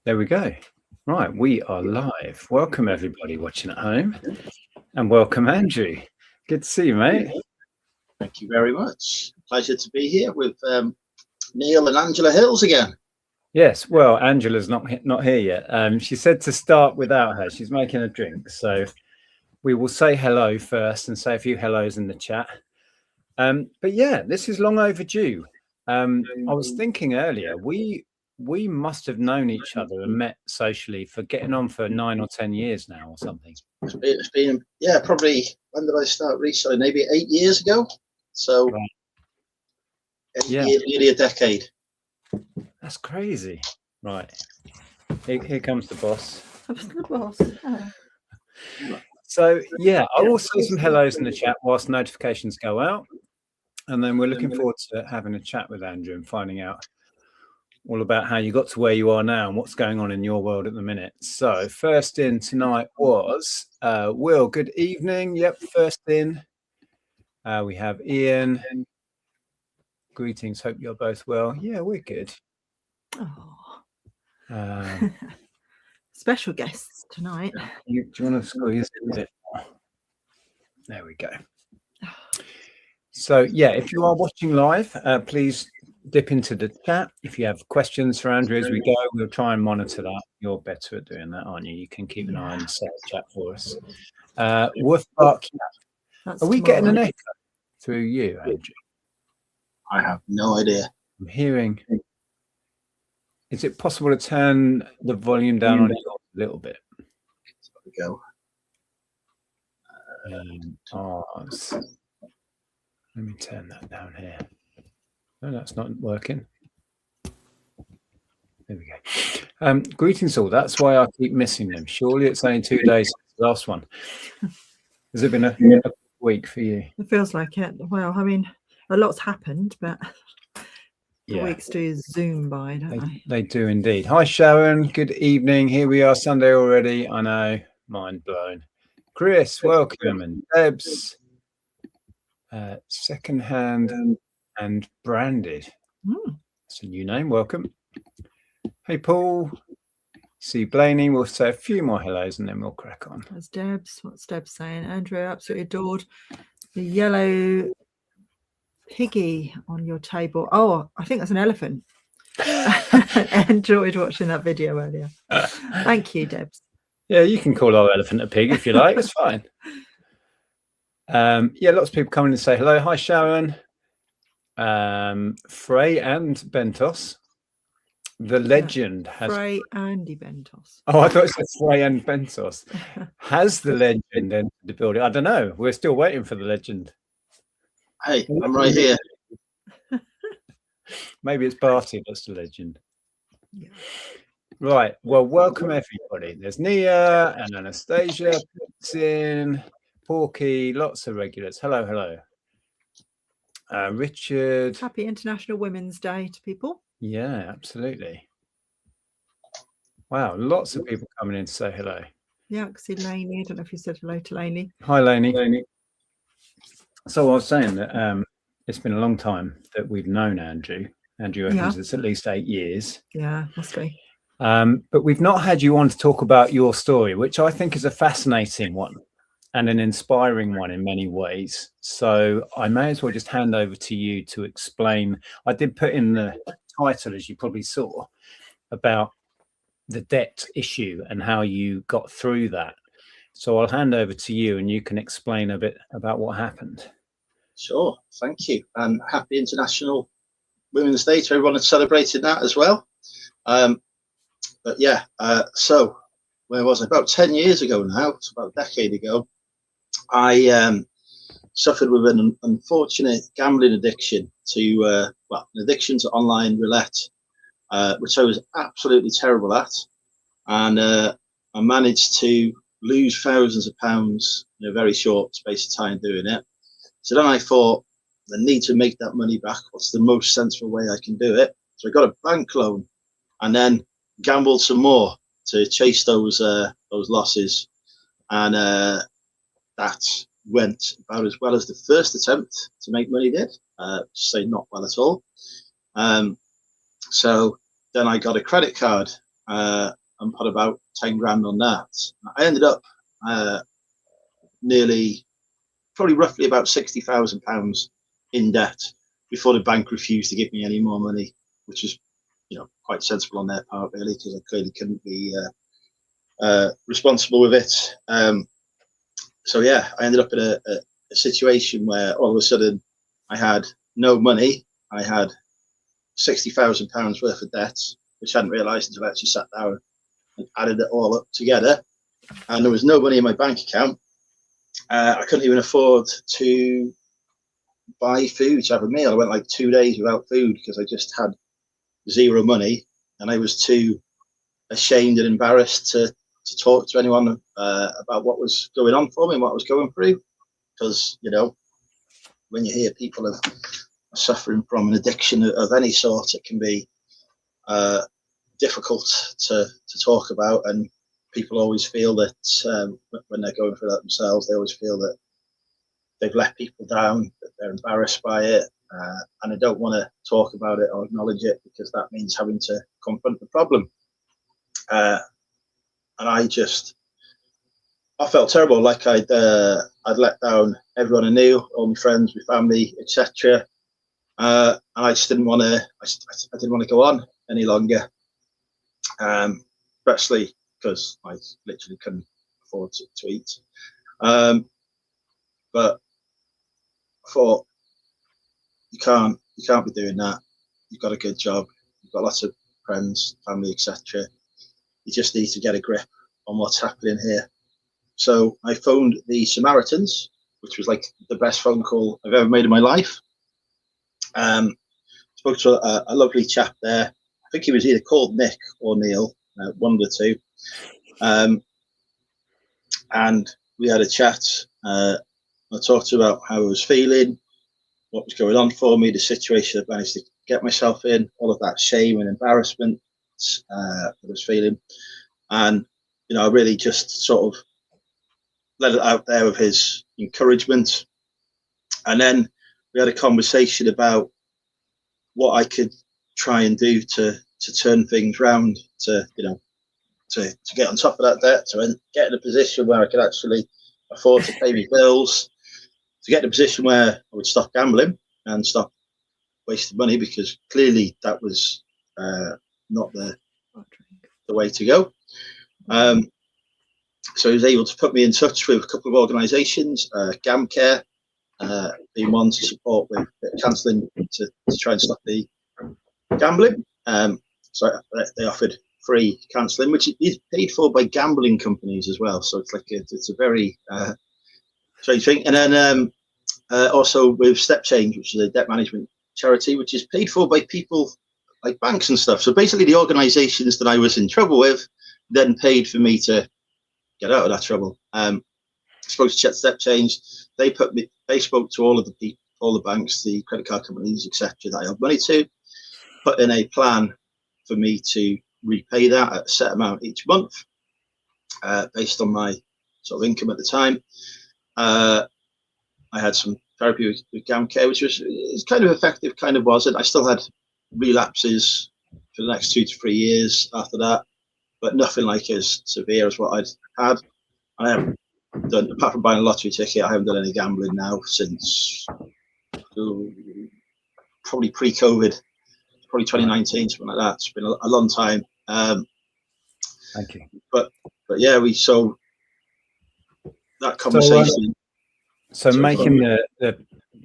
There we go. Right, we are live. Welcome everybody watching at home, and welcome Andrew. Good to see you, mate. Thank you very much. Pleasure to be here with Neil and Angela Hills again. Yes, well, Angela's not here yet. She said to start without her. She's making a drink, so we will say hello first and say a few hellos in the chat. But yeah, this is long overdue. I was thinking earlier, we must have known each other and met socially for getting on for 9 or 10 years now or something. It's been, yeah, probably, when did I start reselling? Maybe 8 years ago. So, right. 8 years, nearly a decade. That's crazy. Right. Here comes the boss. The boss. Oh. So, yeah, I will say some hellos in the chat whilst notifications go out. And then we're looking forward to having a chat with Andrew and finding out all about how you got to where you are now and what's going on in your world at the minute. So first in tonight was Will. Good evening. Yep, first in. We have Ian. Greetings. Hope you're both well. Yeah, we're good. Oh. Special guests tonight. Do you want to squeeze it a bit more? There we go. So yeah, if you are watching live, please dip into the chat. If you have questions for Andrew as we go, we'll try and monitor that. You're better at doing that, aren't you? You can keep an eye on the chat for us. Wolf Bark, are we getting an echo through you, Andrew? I have no idea. I'm hearing. Is it possible to turn the volume down on it a little bit? There we go. Let me turn that down here. No, that's not working. There we go. Greetings all. That's why I keep missing them. Surely it's only 2 days since the last one. Has it been a week for you? It feels like it. Well, I mean, a lot's happened, but the weeks do zoom by, don't they? They do indeed. Hi, Sharon. Good evening. Here we are, Sunday already. I know. Mind blown. Chris, welcome. And Debs. Secondhand and branded. That's a new name. Welcome. Hey, Paul. See Blaney. We'll say a few more hellos and then we'll crack on. That's Debs. What's Debs saying? Andrea absolutely adored the yellow piggy on your table. Oh, I think that's an elephant. Enjoyed watching that video earlier. Thank you, Debs. Yeah, you can call our elephant a pig if you like. It's fine. Yeah, lots of people coming to say hello. Hi, Sharon. Frey and Bentos. The legend has Frey Andy Bentos. Oh, I thought it said Frey and Bentos. Has the legend entered the building? I don't know. We're still waiting for the legend. Hey, I'm right here. Maybe it's Barty that's the legend. Yeah. Right. Well, welcome everybody. There's Nia and Anastasia. In Porky, lots of regulars. Hello, hello. Richard. Happy International Women's Day to people. Yeah, absolutely. Wow, lots of people coming in to say hello. Yeah, I can see Lainey. I don't know if you said hello to Lainey. Hi, Lainey. So I was saying that it's been a long time that we've known Andrew. Andrew reckons it's at least 8 years. Yeah, must be. But we've not had you on to talk about your story, which I think is a fascinating one and an inspiring one in many ways. So I may as well just hand over to you to explain. I did put in the title, as you probably saw, about the debt issue and how you got through that. So I'll hand over to you and you can explain a bit about what happened. Sure, thank you. And happy International Women's Day to everyone that's celebrated that as well. But yeah, so where was I? About 10 years ago now, it's about a decade ago, I suffered with an unfortunate gambling addiction to, an addiction to online roulette, which I was absolutely terrible at. And I managed to lose thousands of pounds in a very short space of time doing it. So then I thought, I need to make that money back. What's the most sensible way I can do it? So I got a bank loan and then gambled some more to chase those losses. And that went about as well as the first attempt to make money did. Say not well at all. So then I got a credit card and put about 10 grand on that. I ended up probably roughly about £60,000 in debt before the bank refused to give me any more money, which is, quite sensible on their part, really, because I clearly couldn't be responsible with it. So yeah, I ended up in a situation where all of a sudden I had no money. I had £60,000 worth of debt, which I hadn't realised until I actually sat down and added it all up together. And there was no money in my bank account. I couldn't even afford to buy food to have a meal. I went like 2 days without food because I just had zero money, and I was too ashamed and embarrassed to talk to anyone about what was going on for me and what I was going through. Because, when you hear people are suffering from an addiction of any sort, it can be difficult to talk about, and people always feel that when they're going through that themselves, they always feel that they've let people down, that they're embarrassed by it, and they don't want to talk about it or acknowledge it because that means having to confront the problem. And I felt terrible, like I'd let down everyone I knew, all my friends, my family, etc. And I just didn't want to. I didn't want to go on any longer, especially because I literally couldn't afford to eat. But I thought, you can't be doing that. You've got a good job. You've got lots of friends, family, etc. You just need to get a grip on what's happening here. So I phoned the Samaritans, which was like the best phone call I've ever made in my life. Spoke to a lovely chap there. I think he was either called Nick or Neil, one of the two. And we had a chat. I talked about how I was feeling, what was going on for me, the situation I managed to get myself in, all of that shame and embarrassment that I was feeling. And, I really just sort of let it out there with his encouragement. And then we had a conversation about what I could try and do to turn things around, to get on top of that debt, to get in a position where I could actually afford to pay my bills, to get in a position where I would stop gambling and stop wasting money, because clearly that was not the way to go. So he was able to put me in touch with a couple of organisations, GamCare being one to support with counselling to try and stop the gambling. So they offered free counselling, which is paid for by gambling companies as well. So it's like it's a very strange thing. And then also with Step Change, which is a debt management charity, which is paid for by people like banks and stuff. So basically, the organisations that I was in trouble with then paid for me to get out of that trouble. Spoke to Step Change. They spoke to all of the people, all the banks, the credit card companies, etc. that I owed money to, put in a plan for me to repay that at a set amount each month, based on my sort of income at the time. I had some therapy with GamCare, which was kind of effective, kind of wasn't. I still had relapses for the next 2 to 3 years after that, but nothing like as severe as what I'd had. I haven't done, apart from buying a lottery ticket, I haven't done any gambling now since probably pre-COVID, probably 2019, something like that. It's been a long time. Thank you. But yeah, so that conversation. So making the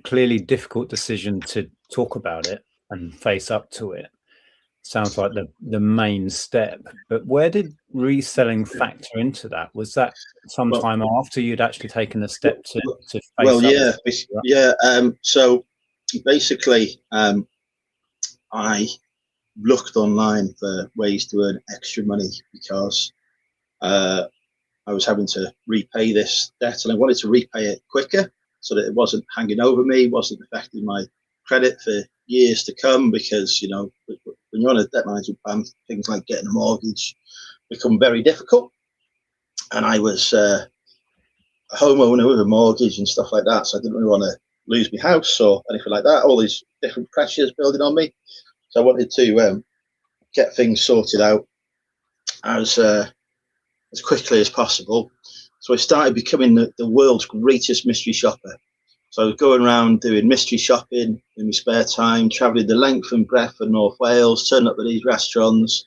clearly difficult decision to talk about it and face up to it sounds like the main step. But where did reselling factor into that? Was that sometime after you'd actually taken a step to face up? Well, yeah. So basically, I looked online for ways to earn extra money because I was having to repay this debt, and I wanted to repay it quicker so that it wasn't hanging over me, wasn't affecting my credit for years to come. Because when you're on a debt management plan, things like getting a mortgage become very difficult. And I was a homeowner with a mortgage and stuff like that, so I didn't really want to lose my house or anything like that. All these different pressures building on me, so I wanted to get things sorted out as quickly as possible. So I started becoming the world's greatest mystery shopper. So I was going around doing mystery shopping in my spare time, traveling the length and breadth of North Wales, turning up at these restaurants.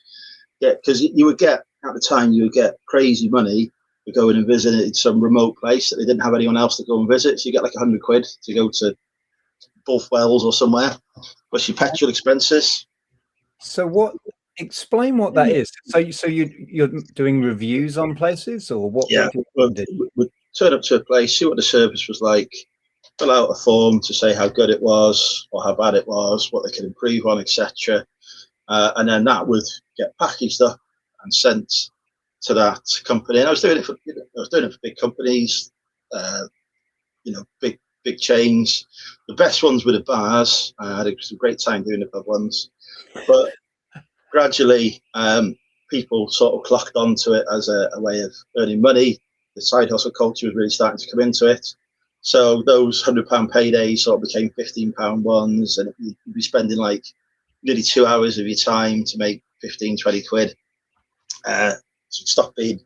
Yeah, because you would get, at the time, you would get crazy money for going and visiting some remote place that they didn't have anyone else to go and visit. So you get like 100 quid to go to Both Wells or somewhere, plus your petrol expenses. So explain what that is. So you're doing reviews on places, or what Yeah, do you do? we'd turn up to a place, see what the service was like, fill out a form to say how good it was or how bad it was, what they could improve on, etc. And then that would get packaged up and sent to that company. And I was doing it for big companies, big chains. The best ones were the bars. I had a great time doing the pub ones, but gradually people sort of clocked onto it as a way of earning money. The side hustle culture was really starting to come into it. So those £100 paydays sort of became £15 ones, and you'd be spending like nearly 2 hours of your time to make 15, 20 quid. So it stopped being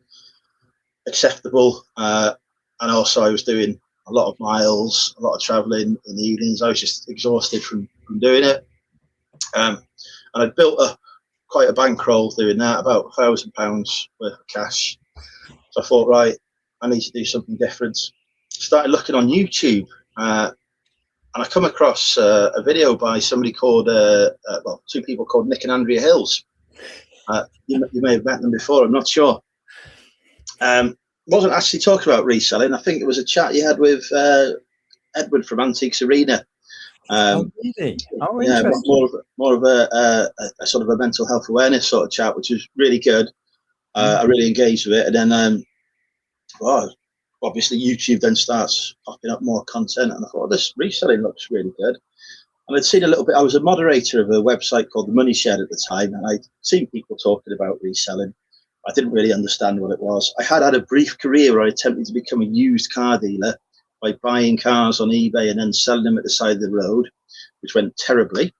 acceptable. And also I was doing a lot of miles, a lot of traveling in the evenings. I was just exhausted from doing it. And I built up quite a bankroll doing that, about £1,000 worth of cash. So I thought, right, I need to do something different. Started looking on YouTube, and I come across a video by somebody called, two people called Nick and Andrea Hills. You may have met them before, I'm not sure. Wasn't actually talking about reselling. I think it was a chat you had with Edward from Antiques Arena. Really? Oh, yeah, interesting. more of a sort of a mental health awareness sort of chat, which was really good. I really engaged with it, and then obviously YouTube then starts popping up more content, and I thought, this reselling looks really good. And I'd seen a little bit. I was a moderator of a website called The Money Shed at the time, and I'd seen people talking about reselling. I didn't really understand what it was. I had a brief career where I attempted to become a used car dealer by buying cars on eBay and then selling them at the side of the road, which went terribly.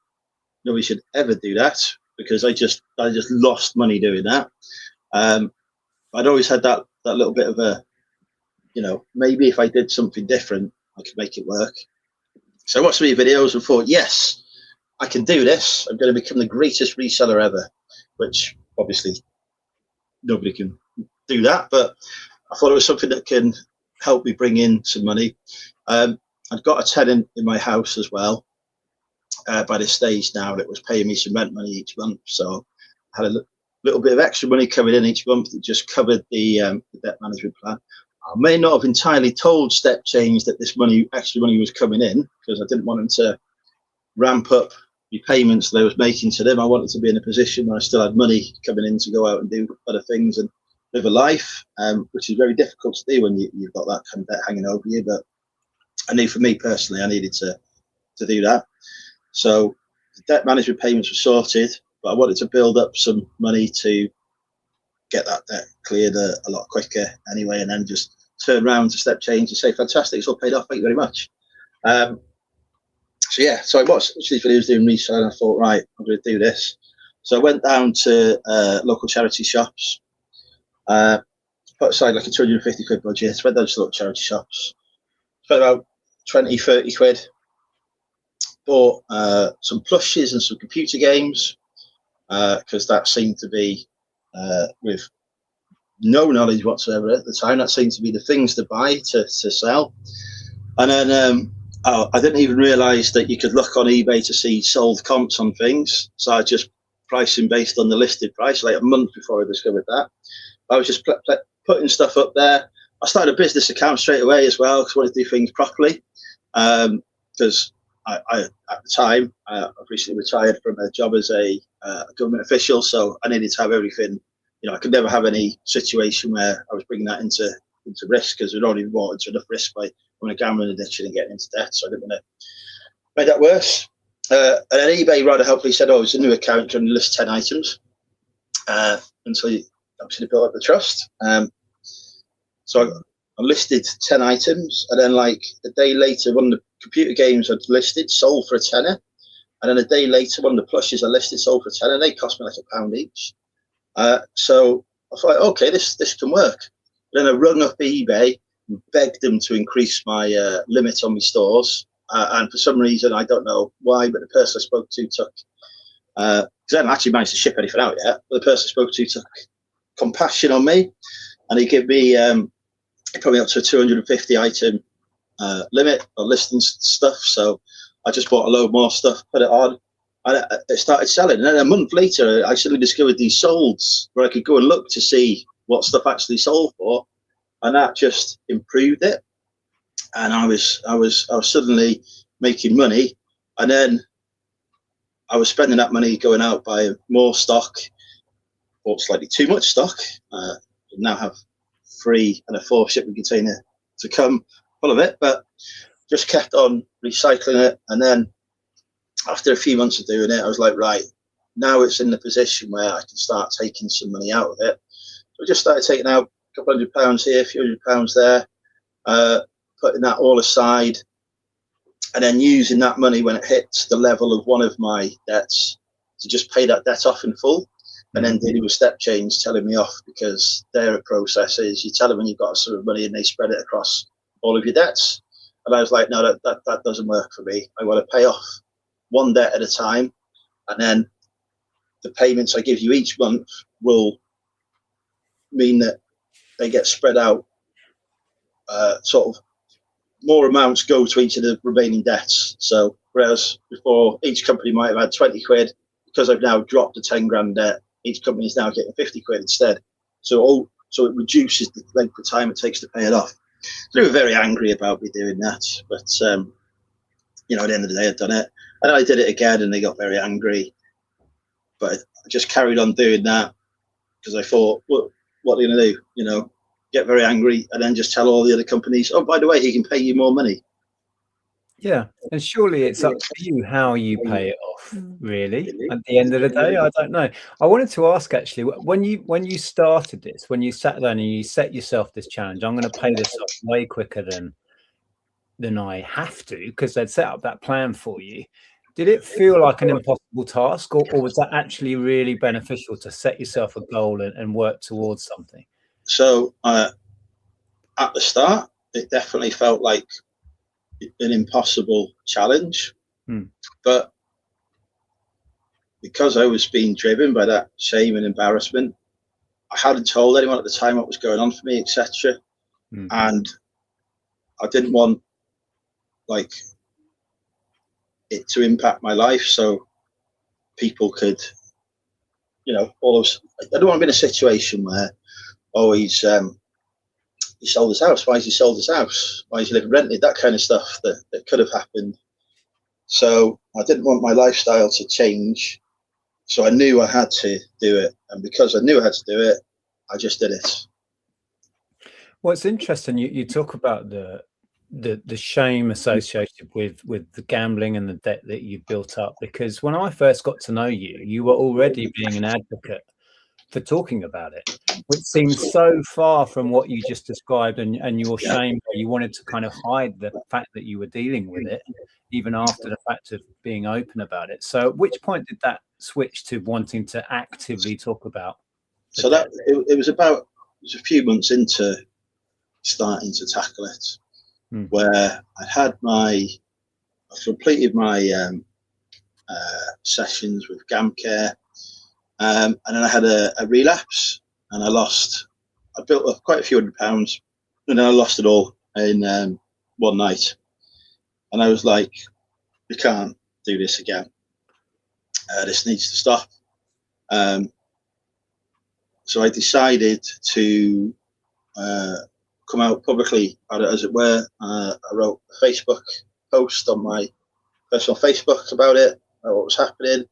Nobody should ever do that, because I just lost money doing that. I'd always had that little bit of a, maybe if I did something different, I could make it work. So I watched 3 videos and thought, yes, I can do this. I'm going to become the greatest reseller ever, which obviously nobody can do that, but I thought it was something that can help me bring in some money. I've got a tenant in my house as well, by this stage now, that was paying me some rent money each month. So I had a little bit of extra money coming in each month that just covered the debt management plan. I may not have entirely told Step Change that this extra money was coming in, because I didn't want them to ramp up the payments that I was making to them. I wanted to be in a position where I still had money coming in to go out and do other things and live a life, which is very difficult to do when you've got that kind of debt hanging over you. But I knew, for me personally, I needed to do that. So the debt management payments were sorted, but I wanted to build up some money to get that debt cleared a lot quicker anyway, and then just turn around to Step Change and say, fantastic, it's all paid off, thank you very much. So I watched these videos doing research, and I thought, right, I'm going to do this. So I went down to local charity shops, put aside like a 250 quid budget, went down to local charity shops, spent about 20, 30 quid, bought some plushes and some computer games, because that seemed to be, with no knowledge whatsoever at the time, that seemed to be the things to buy to sell. And then I didn't even realise that you could look on eBay to see sold comps on things. So I just pricing based on the listed price, like a month before I discovered that. I was just putting stuff up there. I started a business account straight away as well, because I wanted to do things properly. Because I at the time, I've recently retired from a job as a government official, so I needed to have everything. I could never have any situation where I was bringing that into risk, because we'd already bought into enough risk by going a gambling addiction and getting into debt. So I didn't want to make that worse. And then eBay rather helpfully said, "Oh, it's a new account, can list 10 items." And so you obviously built up the trust. So I listed 10 items, and then like a day later, one of the computer games I'd listed sold for £10, and then a day later, one of the plushes I listed sold for £10, and they cost me like £1 each. So I thought, okay, this can work. Then I rung up eBay and begged them to increase my limit on my stores. And for some reason, I don't know why, but the person I spoke to took, because I hadn't actually managed to ship anything out yet, but the person I spoke to took compassion on me, and he gave me probably up to a 250 item limit or listing stuff. So I just bought a load more stuff, put it on, and it started selling. And then a month later, I suddenly discovered these solds where I could go and look to see what stuff actually sold for, and that just improved it. And I was suddenly making money, and then I was spending that money going out buying more stock, bought slightly too much stock. Now have 3 and a 4 shipping container to come full of it, but just kept on recycling it. And then after a few months of doing it, I was like, right, now it's in the position where I can start taking some money out of it. So I just started taking out a couple £100 here, a few £100 there, putting that all aside, and then using that money when it hits the level of one of my debts to just pay that debt off in full. And then they do a step change telling me off, because their process is you tell them when you've got a sum of money and they spread it across all of your debts. And I was like, no, that doesn't work for me. I want to pay off one debt at a time, and then the payments I give you each month will mean that they get spread out. Sort of more amounts go to each of the remaining debts. So whereas before each company might have had 20 quid, because I've now dropped a 10 grand debt, each company is now getting 50 quid instead. So it reduces the length of time it takes to pay it off. So they were very angry about me doing that, but you know, at the end of the day, I'd done it, and I did it again, and they got very angry. But I just carried on doing that because I thought, well, what are you going to do? You know, get very angry and then just tell all the other companies, oh, by the way, he can pay you more money. Yeah, and surely it's up to you how you pay it off, really. At the end of the day, I don't know. I wanted to ask, actually, when you started this, when you sat down and you set yourself this challenge, I'm going to pay this off way quicker than I have to, because they'd set up that plan for you. Did it feel like an impossible task, or was that actually really beneficial to set yourself a goal and work towards something? So at the start, it definitely felt like an impossible challenge, but because I was being driven by that shame and embarrassment, I hadn't told anyone at the time what was going on for me, etc. And I didn't want like it to impact my life, so people could, you know, I don't want to be in a situation where, oh, he sold his house. Why has he sold his house? Why is he living rented? That kind of stuff that could have happened. So I didn't want my lifestyle to change. So I knew I had to do it. And because I knew I had to do it, I just did it. Well, it's interesting. You talk about the shame associated with the gambling and the debt that you built up, because when I first got to know you, you were already being an advocate for talking about it, which seems so far from what you just described, and your shame, you wanted to kind of hide the fact that you were dealing with it even after the fact of being open about it. So at which point did that switch to wanting to actively talk about? So that it was a few months into starting to tackle it, where I completed my sessions with GamCare. And then I had a relapse, and I built up quite a few £100, and then I lost it all in one night. And I was like, we can't do this again. This needs to stop. So I decided to come out publicly, as it were. I wrote a Facebook post on my personal Facebook about it, about what was happening.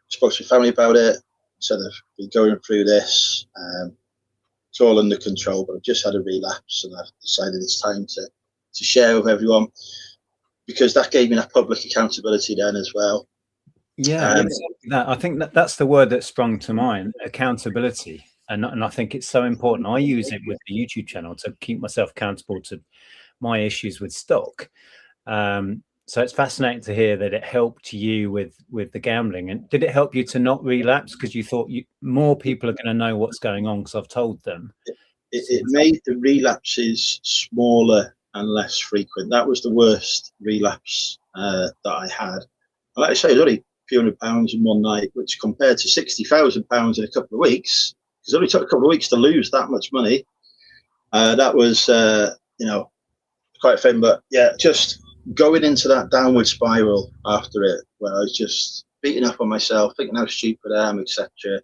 Spoke to my family about it, said I've been going through this. It's all under control, but I've just had a relapse, and I've decided it's time to share with everyone, because that gave me that public accountability then as well. Yeah, exactly that. I think that's the word that sprung to mind, accountability. And I think it's so important. I use it with the YouTube channel to keep myself accountable to my issues with stock. So it's fascinating to hear that it helped you with the gambling. And did it help you to not relapse because you thought more people are going to know what's going on because I've told them? It made the relapses smaller and less frequent. That was the worst relapse that I had. And like I say, it was only a few £100 in one night, which compared to £60,000 in a couple of weeks, because it only took a couple of weeks to lose that much money. That was, quite a thing. But yeah, just going into that downward spiral after it, where I was just beating up on myself, thinking how stupid I am, etc.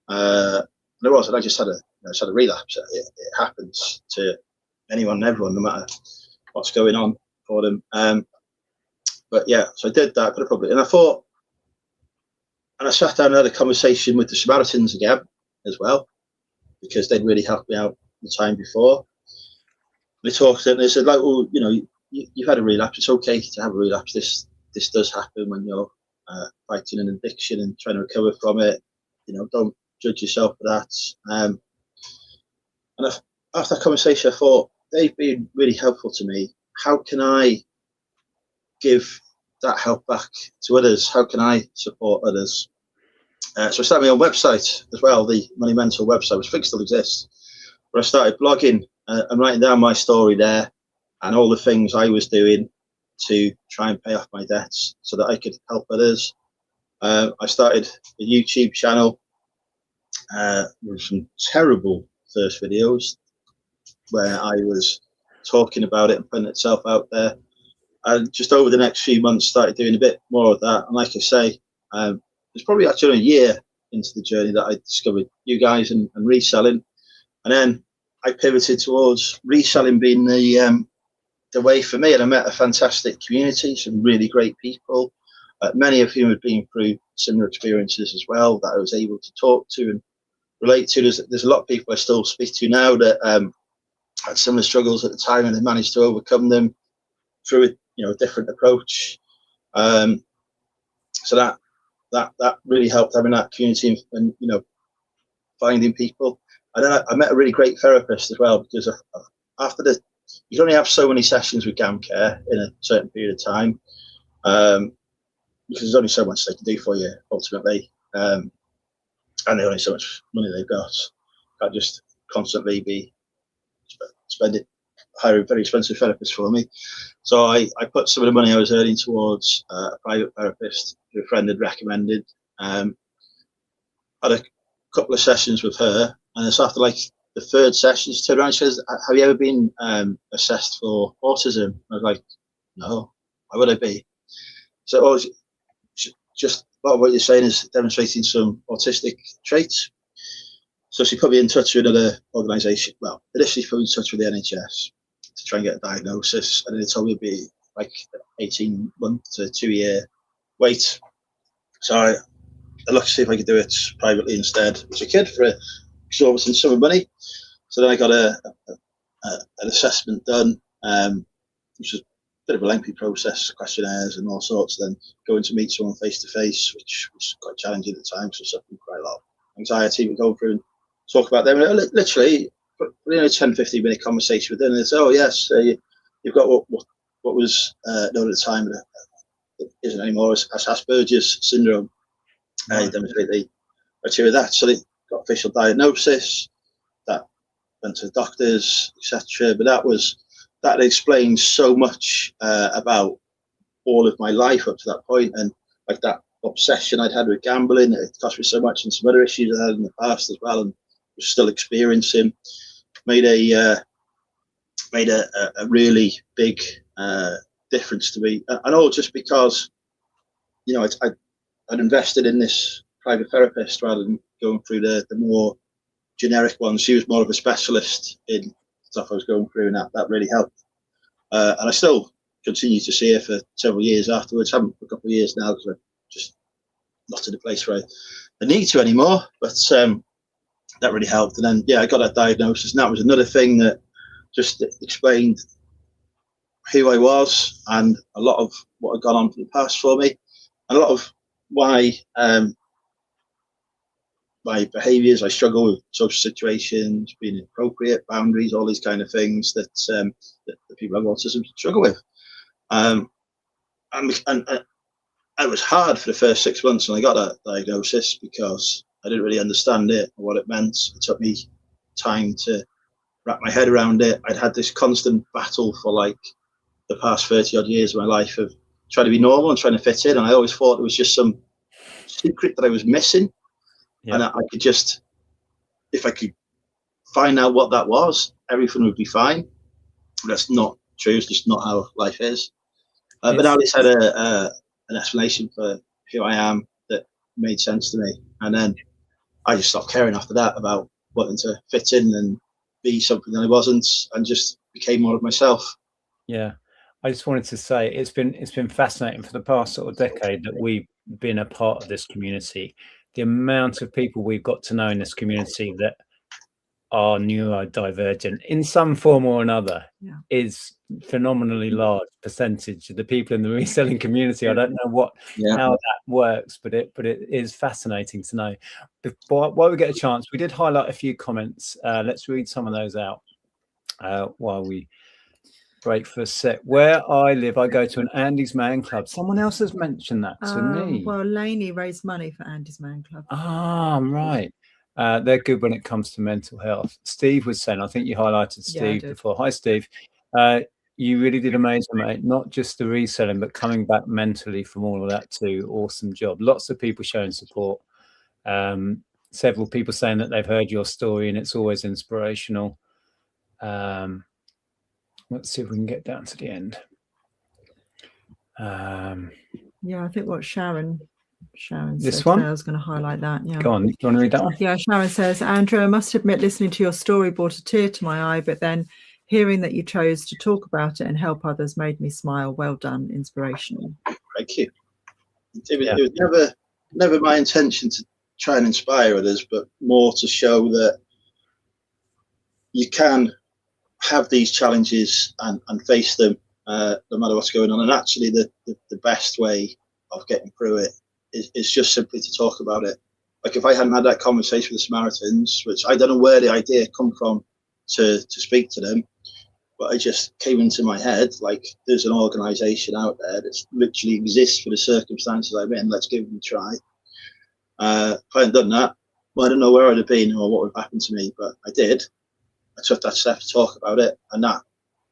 There was, and I just had a relapse. It happens to anyone and everyone, no matter what's going on for them. But yeah, so I did that, but probably, and I thought, and I sat down and had a conversation with the Samaritans again as well, because they'd really helped me out the time before. They talked and they said, like, well, you've had a relapse. It's okay to have a relapse. This does happen when you're fighting an addiction and trying to recover from it. Don't judge yourself for that. And after that conversation, I thought, they've been really helpful to me. How can I give that help back to others? How can I support others? So I started my own website as well, the Money Mentor website, which I think still exists. But I started blogging and writing down my story there and all the things I was doing to try and pay off my debts so that I could help others. I started a YouTube channel with some terrible first videos where I was talking about it and putting itself out there. And just over the next few months, started doing a bit more of that. And like I say, it's probably actually a year into the journey that I discovered you guys and reselling. And then I pivoted towards reselling being the way for me. And I met a fantastic community, some really great people, many of whom had been through similar experiences as well, that I was able to talk to and relate to. There's a lot of people I still speak to now that had similar struggles at the time, and they managed to overcome them through a different approach. So that really helped, having that community and finding people. And then I met a really great therapist as well, because after you can only have so many sessions with GamCare in a certain period of time, because there's only so much they can do for you ultimately, and there's only so much money they've got. Can't just constantly be spending hiring very expensive therapists for me. So I put some of the money I was earning towards a private therapist who a friend had recommended. Had a couple of sessions with her, and it's after like the third session, she turned around and says, "Have you ever been assessed for autism?" I was like, "No, why would I be?" So just a lot of what you're saying is demonstrating some autistic traits. So she put me in touch with another organisation. Well, initially she put me in touch with the NHS to try and get a diagnosis, and then they told me it'd be like 18-month to 2-year wait. So I looked to see if I could do it privately instead, which I could for exorbitant sum of money. So then I got an assessment done, which was a bit of a lengthy process, questionnaires and all sorts. Then going to meet someone face to face, which was quite challenging at the time, so suffering quite a lot of anxiety. We go through and talk about them. And literally, a 10-15 minute conversation with them, and they say, "Oh yes, you've got what was known at the time, it isn't anymore, as Asperger's syndrome." You demonstrate the criteria of that. So they got official diagnosis, that went to the doctors, etc. But that explains so much about all of my life up to that point, and like that obsession I'd had with gambling, it cost me so much, and some other issues I had in the past as well, and was still experiencing, made a really big difference to me. And all just because I'd invested in this private therapist rather than going through the more generic ones. She was more of a specialist in stuff I was going through, and that really helped. And I still continue to see her for several years afterwards. I haven't for a couple of years now because I'm just not in a place where I need to anymore. But that really helped. And then I got that diagnosis, and that was another thing that just explained who I was and a lot of what had gone on for the past for me, and a lot of why my behaviours. I struggle with social situations, being inappropriate, boundaries, all these kind of things that the people with autism struggle with. and it was hard for the first 6 months when I got that diagnosis, because I didn't really understand it or what it meant. It took me time to wrap my head around it. I'd had this constant battle for like the past 30 odd years of my life of trying to be normal and trying to fit in. And I always thought it was just some secret that I was missing. Yeah. And I could just, if I could find out what that was, everything would be fine. But that's not true. It's just not how life is. But now it's had an explanation for who I am that made sense to me. And then I just stopped caring after that about wanting to fit in and be something that I wasn't, and just became more of myself. Yeah. I just wanted to say it's been fascinating for the past sort of decade that we've been a part of this community. The amount of people we've got to know in this community that are neurodivergent in some form or another is phenomenally large percentage of the people in the reselling community. I don't know how that works, but it is fascinating to know. While we get a chance, we did highlight a few comments. Let's read some of those out while we break for a sec. Where I live, I go to an Andy's Man Club. Someone else has mentioned that to me. Well, Lainey raised money for Andy's Man Club. Ah, right. They're good when it comes to mental health. Steve was saying, I think you highlighted Steve before. Hi, Steve. You really did amazing, mate. Not just the reselling, but coming back mentally from all of that too. Awesome job. Lots of people showing support. Several people saying that they've heard your story and it's always inspirational. Let's see if we can get down to the end. Yeah, I think what Sharon this said one today, I was going to highlight that. Yeah. Go on. Do you want to read that one? Yeah, Sharon says, Andrea, I must admit, listening to your story brought a tear to my eye, but then hearing that you chose to talk about it and help others made me smile. Well done. Inspirational. Thank you. It was never my intention to try and inspire others, but more to show that you can have these challenges and face them no matter what's going on. And actually the best way of getting through it is just simply to talk about it. Like if I hadn't had that conversation with the Samaritans, which I don't know where the idea come from to speak to them, but it just came into my head, like there's an organization out there that literally exists for the circumstances I'm in, let's give them a try. If I hadn't done that, well, I don't know where I'd have been or what would have happened to me, but I did. I took that step to talk about it, and that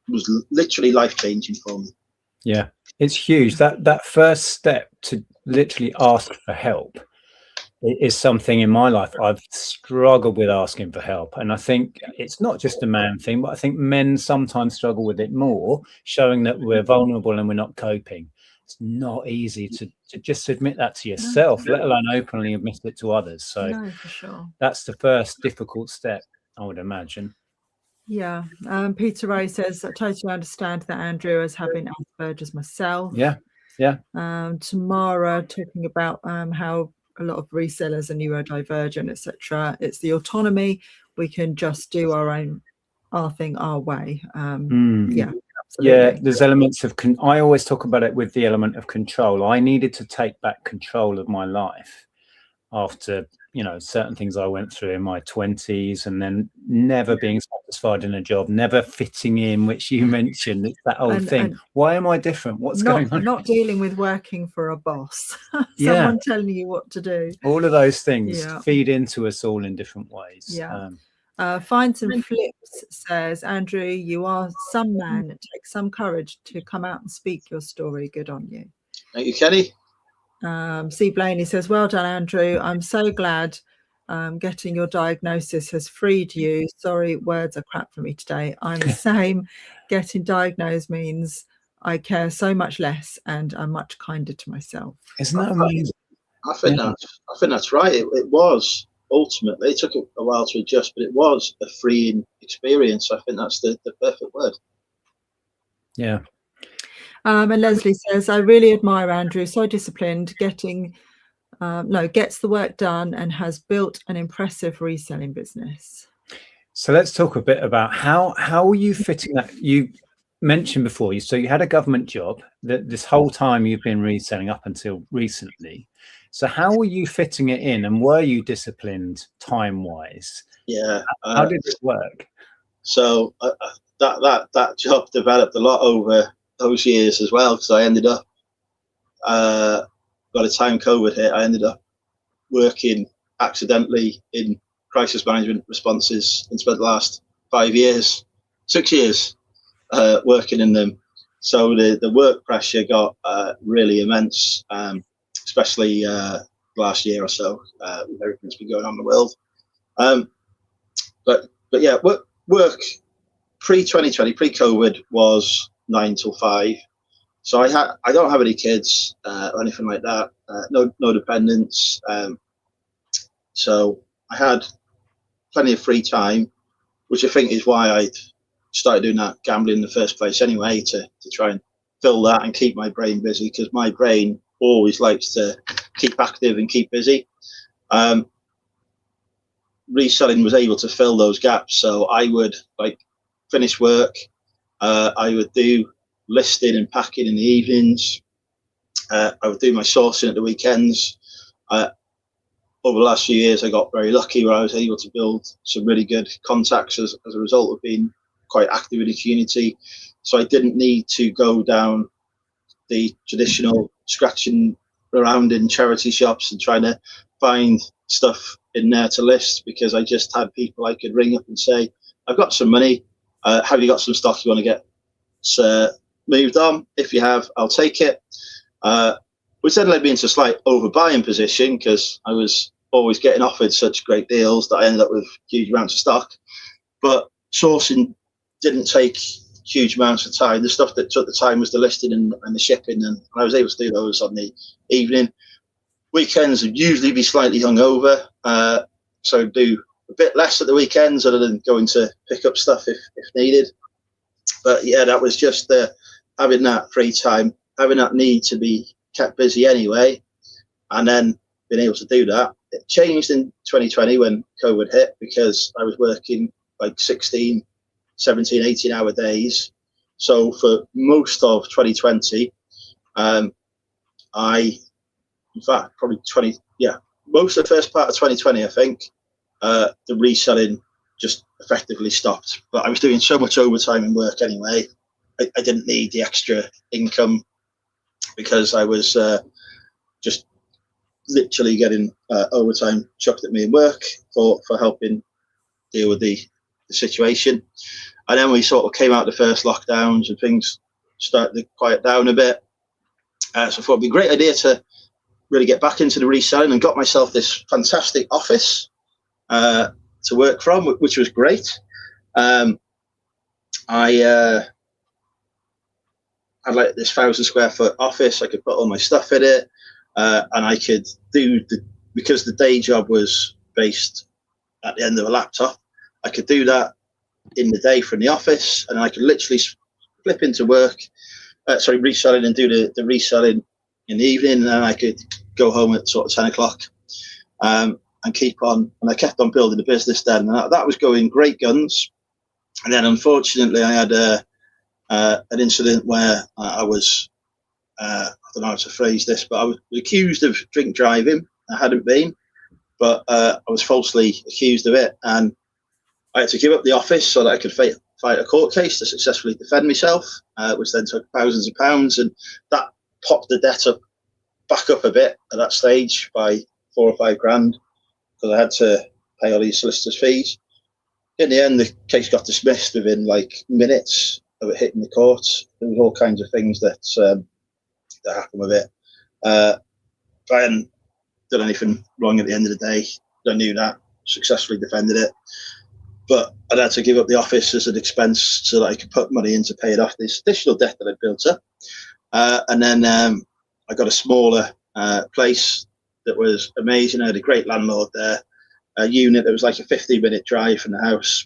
was literally life-changing for me. Yeah, it's huge. That first step to literally ask for help is something in my life I've struggled with asking for help. And I think it's not just a man thing, but I think men sometimes struggle with it more, showing that we're vulnerable and we're not coping. It's not easy to just admit that to yourself, let alone openly admit it to others. So no, for sure. That's the first difficult step, I would imagine. Yeah. Peter Ray says, I totally understand that Andrea is having Asperger's myself. Yeah. Yeah. Tamara talking about how a lot of resellers are neurodivergent, etc. It's the autonomy. We can just do our thing our way. Yeah. Absolutely. Yeah, there's elements of I always talk about it with the element of control. I needed to take back control of my life after, certain things I went through in my 20s, and then never being satisfied in a job, never fitting in, which you mentioned. It's that old thing. Why am I different? What's going on? Not dealing with working for a boss, someone telling you what to do. All of those things feed into us all in different ways. Yeah. Finds and Flips says, Andrew, you are some man. It takes some courage to come out and speak your story. Good on you. Thank you, Kenny. C. Blaney says, well done, Andrew. I'm so glad getting your diagnosis has freed you. Sorry, words are crap for me today. I'm the same. Getting diagnosed means I care so much less and I'm much kinder to myself. Isn't that amazing? I think that's right. It was. Ultimately, it took a while to adjust, but it was a freeing experience. I think that's the perfect word. Yeah. And Leslie says, I really admire Andrew, so disciplined, gets the work done and has built an impressive reselling business. So let's talk a bit about how are you fitting that? You mentioned before, so you had a government job that this whole time you've been reselling up until recently. So how were you fitting it in, and were you disciplined time-wise? Yeah. How did it work? So that job developed a lot over those years as well, because I ended up by the time COVID hit, I ended up working accidentally in crisis management responses and spent the last 6 years working in them. So the work pressure got really immense, especially last year or so with everything that's been going on in the world. But yeah, work pre-2020, pre-COVID was 9 till 5. So I don't have any kids or anything like that. No dependents. So I had plenty of free time, which I think is why I started doing that gambling in the first place anyway, to try and fill that and keep my brain busy, because my brain always likes to keep active and keep busy. Reselling was able to fill those gaps. So I would finish work. I would do listing and packing in the evenings. I would do my sourcing at the weekends. Over the last few years, I got very lucky where I was able to build some really good contacts as a result of being quite active in the community. So I didn't need to go down the traditional scratching around in charity shops and trying to find stuff in there to list, because I just had people I could ring up and say, I've got some money. Have you got some stock you want to get moved on? If you have, I'll take it. Which then led me into a slight overbuying position, because I was always getting offered such great deals that I ended up with huge amounts of stock. But sourcing didn't take huge amounts of time. The stuff that took the time was the listing and the shipping, and I was able to do those on the evening. Weekends would usually be slightly hungover, so do a bit less at the weekends other than going to pick up stuff if needed. But yeah, that was just having that free time, having that need to be kept busy anyway, and then being able to do that. It changed in 2020 when COVID hit, because I was working 16, 17, 18-hour days. So for most of 2020, most of the first part of 2020, I think, the reselling just effectively stopped. But I was doing so much overtime in work anyway, I didn't need the extra income, because I was just literally getting overtime chucked at me in work for helping deal with the situation. And then we sort of came out the first lockdowns and things started to quiet down a bit. So I thought it'd be a great idea to really get back into the reselling, and got myself this fantastic office to work from, which was great. I had this 1,000 square foot office. I could put all my stuff in it, and I could do because the day job was based at the end of a laptop, I could do that in the day from the office, and I could literally flip into work, reselling, and do the reselling in the evening, and then I could go home at sort of 10 o'clock and keep on. And I kept on building the business then, and that was going great guns. And then unfortunately I had an incident where I was, I don't know how to phrase this, but I was accused of drink driving. I hadn't been, but I was falsely accused of it, and I had to give up the office so that I could fight a court case to successfully defend myself, which then took thousands of pounds, and that popped the debt back up a bit at that stage by 4 or 5 grand, because I had to pay all these solicitors' fees. In the end, the case got dismissed within minutes of it hitting the courts. There was all kinds of things that happened with it. I hadn't done anything wrong at the end of the day. I knew that, successfully defended it. But I'd had to give up the office as an expense so that I could put money in to pay it off, this additional debt that I'd built up. And then I got a smaller place that was amazing. I had a great landlord there, a unit that was like a 15-minute drive from the house,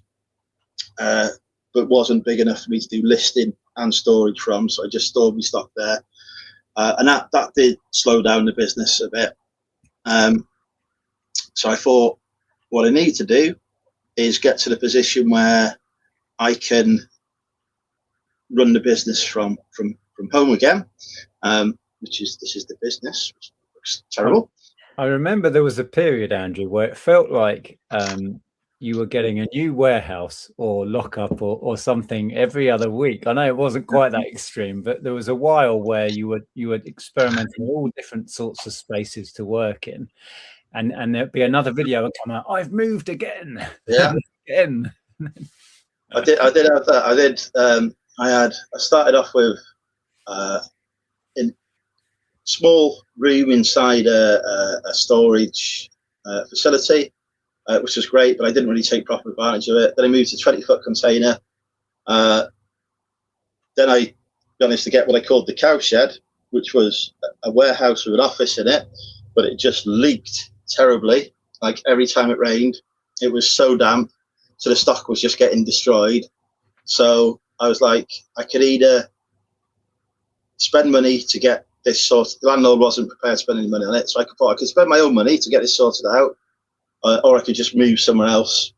but wasn't big enough for me to do listing and storage from, so I just stored my stock there. And that did slow down the business a bit. So I thought, what I need to do is get to the position where I can run the business from home again, this is the business, which looks terrible. I remember there was a period, Andrew, where it felt like you were getting a new warehouse or lockup or something every other week. I know it wasn't quite that extreme, but there was a while where you were experimenting with all different sorts of spaces to work in, and there'd be another video and come out, I've moved again. Yeah. Again. I did have that. I started off with in small room inside a storage facility, which was great, but I didn't really take proper advantage of it. Then I moved to 20-foot container. Then I managed to get what I called the cow shed, which was a warehouse with an office in it, but it just leaked terribly. Like every time it rained, it was so damp, so the stock was just getting destroyed. So I was like, I could either spend money to get this sorted. The landlord wasn't prepared to spend any money on it, so I thought I could spend my own money to get this sorted out, or I could just move somewhere else.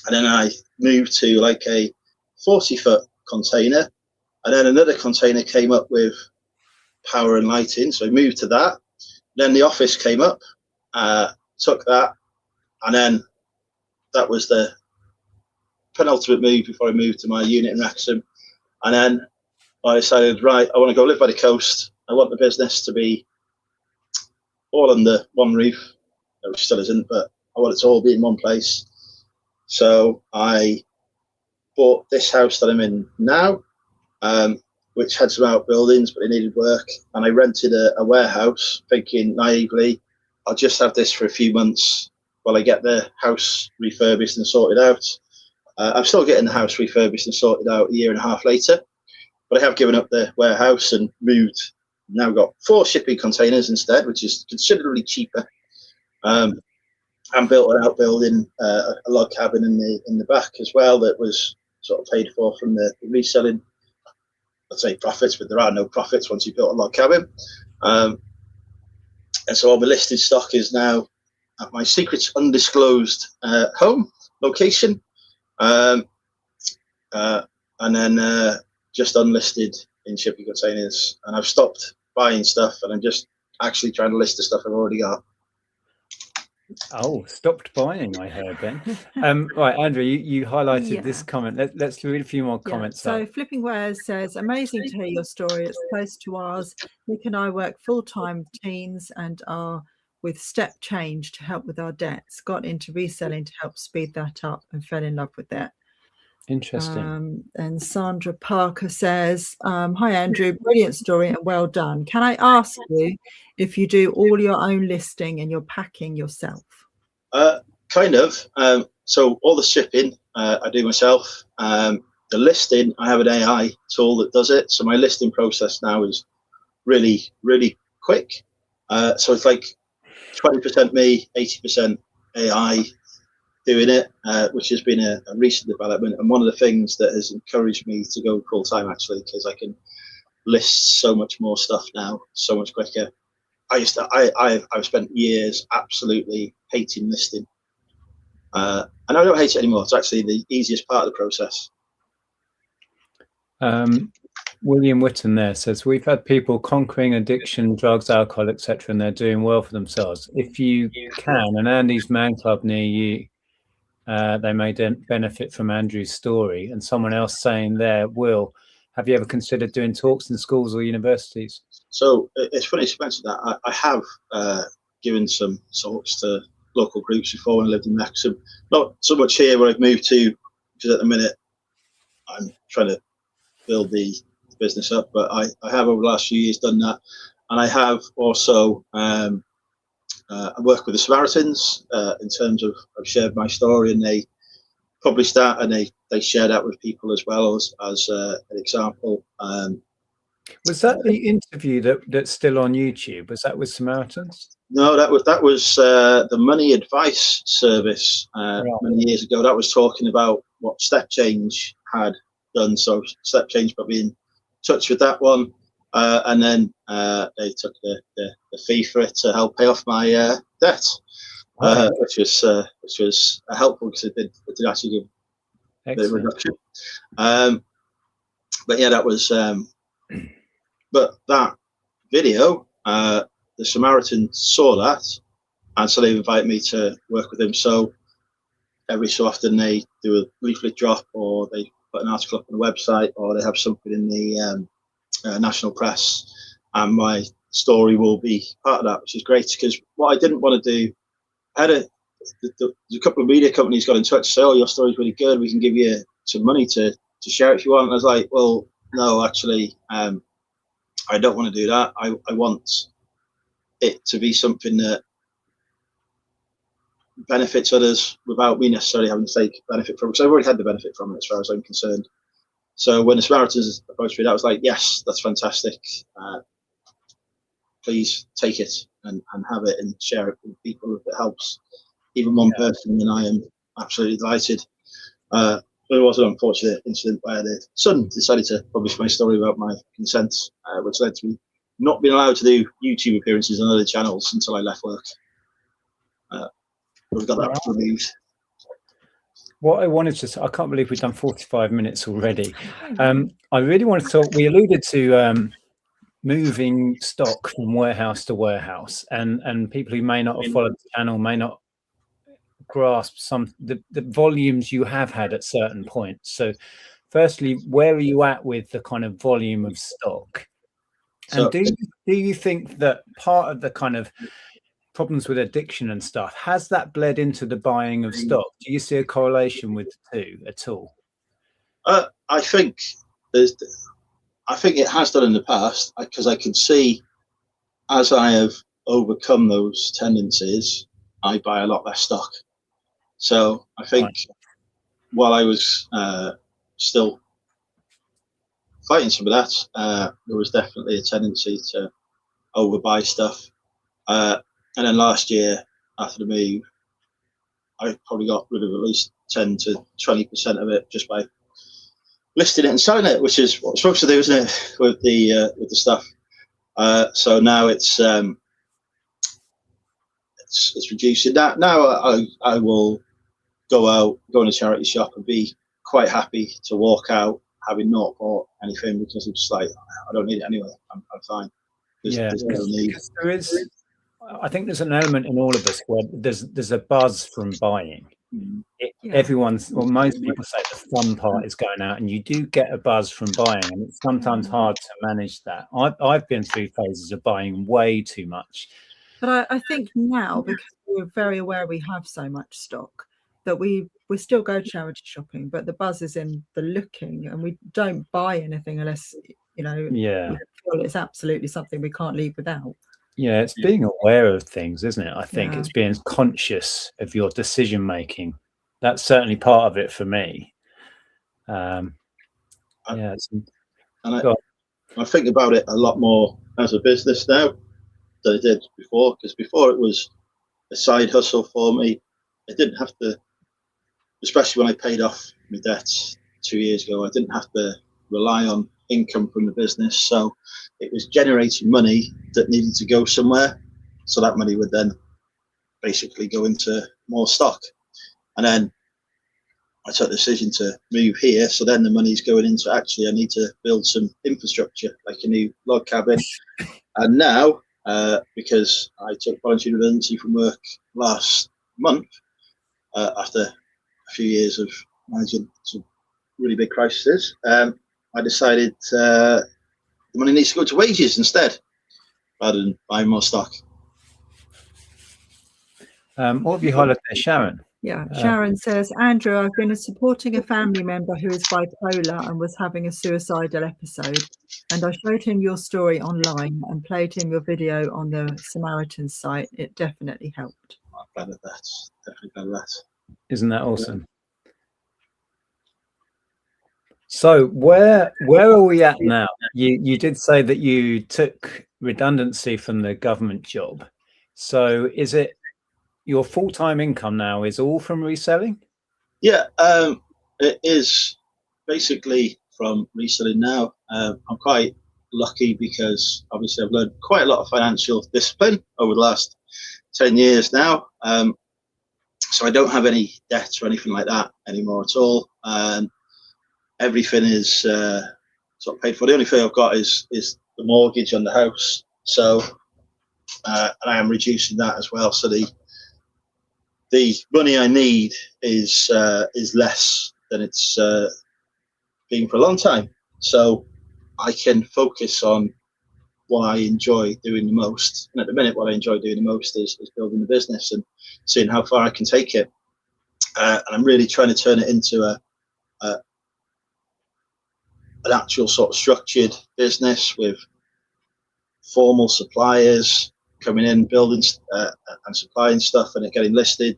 And then I moved to like a 40-foot container, and then another container came up with power and lighting, so I moved to that. Then the office came up, took that, and then that was the penultimate move before I moved to my unit in Wrexham. And then I decided, right, I want to go live by the coast. I want the business to be all under one roof, which still isn't, but I want it to all be in one place. So I bought this house that I'm in now, which had some outbuildings, but it needed work. And I rented a warehouse, thinking naively, I'll just have this for a few months while I get the house refurbished and sorted out. I'm still getting the house refurbished and sorted out a year and a half later, but I have given up the warehouse and moved. Now got 4 shipping containers instead, which is considerably cheaper. And built an outbuilding, a log cabin in the back as well that was sort of paid for from the reselling. I'd say profits, but there are no profits once you built a log cabin. And so all the listed stock is now at my secret undisclosed home location. And then just unlisted in shipping containers, and I've stopped buying stuff, and I'm just actually trying to list the stuff I've already got. Oh, stopped buying, I heard then. Right, Andrea, you highlighted this comment. Let's read a few more comments. So Flipping Wares says, amazing to hear your story. It's close to ours. Nick and I work full-time teens and are with Step Change to help with our debts. Got into reselling to help speed that up and fell in love with that. Interesting. And Sandra Parker says, hi Andrew, brilliant story and well done. Can I ask you if you do all your own listing and you're packing yourself? Kind of. So all the shipping I do myself. The listing, I have an AI tool that does it. So my listing process now is really, really quick. So it's like 20% me, 80% AI doing it, which has been a recent development, and one of the things that has encouraged me to go full time actually, because I can list so much more stuff now, so much quicker. I've spent years absolutely hating listing, and I don't hate it anymore. It's actually the easiest part of the process. William Witten there says, we've had people conquering addiction, drugs, alcohol, etc., and they're doing well for themselves. If you can, and Andy's Man Club near you, they may benefit from Andrew's story. And someone else saying there, Will, have you ever considered doing talks in schools or universities? So it's funny you mentioned that. I have given some talks to local groups before when I lived in Wrexham. Not so much here where I've moved to, because at the minute I'm trying to build the business up, but I have over the last few years done that. And I have also I work with the Samaritans in terms of I've shared my story, and they published that, and they share that with people as well as an example. Was that the interview that's still on YouTube? Was that with Samaritans? No, that was the money advice service many years ago. That was talking about what Step Change had done. So Step Change put me in touch with that one, and then they took the fee for it to help pay off my debt, which was helpful because it did actually give a bit of reduction. But yeah, that was. But that video, the Samaritan saw that, and so they invited me to work with him. So every so often they do a leaflet drop, or they put an article up on the website, or they have something in the national press, and my story will be part of that, which is great. Because what I didn't want to do, there's a couple of media companies got in touch to say, "Oh, your story's really good. We can give you some money to share it if you want." And I was like, "Well, no, actually, I don't want to do that. I want it to be something that benefits others without me necessarily having to take benefit from it, because I've already had the benefit from it as far as I'm concerned." So when the Samaritans approached me, that was like, yes, that's fantastic. Please take it and have it and share it with people. If it helps even one person, then I am absolutely delighted. There was an unfortunate incident where the Sun decided to publish my story without my consent, which led to me not being allowed to do YouTube appearances on other channels until I left work. We've got that removed. What I wanted to say, I can't believe we've done 45 minutes already. I really wanted to talk, we alluded to moving stock from warehouse to warehouse, and people who may not have followed the channel may not grasp the volumes you have had at certain points. So firstly, where are you at with the kind of volume of stock? And do you think that part of the kind of problems with addiction and stuff, has that bled into the buying of stock? Do you see a correlation with the two at all? I think it has done in the past, because I can see as I have overcome those tendencies, I buy a lot less stock. So I think while I was still fighting some of that, there was definitely a tendency to overbuy stuff. And then last year, after the move, I probably got rid of at least 10 to 20% of it just by listing it and selling it, which is what we're supposed to do, isn't it, with the stuff. So now it's reducing. Now I will go in a charity shop and be quite happy to walk out having not bought anything, because I'm just like, I don't need it anyway. I'm fine. There's no need. There is, I think there's an element in all of us where there's a buzz from buying. Most people say the fun part is going out, and you do get a buzz from buying, and it's sometimes hard to manage that. I've been through phases of buying way too much. But I think now, because we're very aware we have so much stock, that we still go charity shopping, but the buzz is in the looking, and we don't buy anything unless, we feel it's absolutely something we can't leave without. Yeah, it's being aware of things, isn't it? I think it's being conscious of your decision making. That's certainly part of it for me. And I think about it a lot more as a business now than I did before, because before it was a side hustle for me. I didn't have to, especially when I paid off my debts 2 years ago, I didn't have to rely on income from the business. So it was generating money that needed to go somewhere. So that money would then basically go into more stock. And then I took the decision to move here. So then the money's going into, actually, I need to build some infrastructure, like a new log cabin. And now, because I took voluntary redundancy from work last month, after a few years of managing some really big crises, I decided the money needs to go to wages instead, rather than buying more stock. What have you highlighted there, Sharon? Sharon says, Andrew, I've been supporting a family member who is bipolar and was having a suicidal episode, and I showed him your story online and played him your video on the Samaritans site. It definitely helped. I'm glad of that. Definitely glad of that. Isn't that awesome? So where are we at now? You did say that you took redundancy from the government job. So is it your full-time income now is all from reselling? Yeah, it is basically from reselling now. I'm quite lucky because obviously I've learned quite a lot of financial discipline over the last 10 years now. So I don't have any debts or anything like that anymore at all. Everything is sort of paid for. The only thing I've got is the mortgage on the house. So and I am reducing that as well. So the money I need is less than it's been for a long time. So I can focus on what I enjoy doing the most. And at the minute, what I enjoy doing the most is building the business and seeing how far I can take it. And I'm really trying to turn it into an actual sort of structured business with formal suppliers coming in, building and supplying stuff, and it getting listed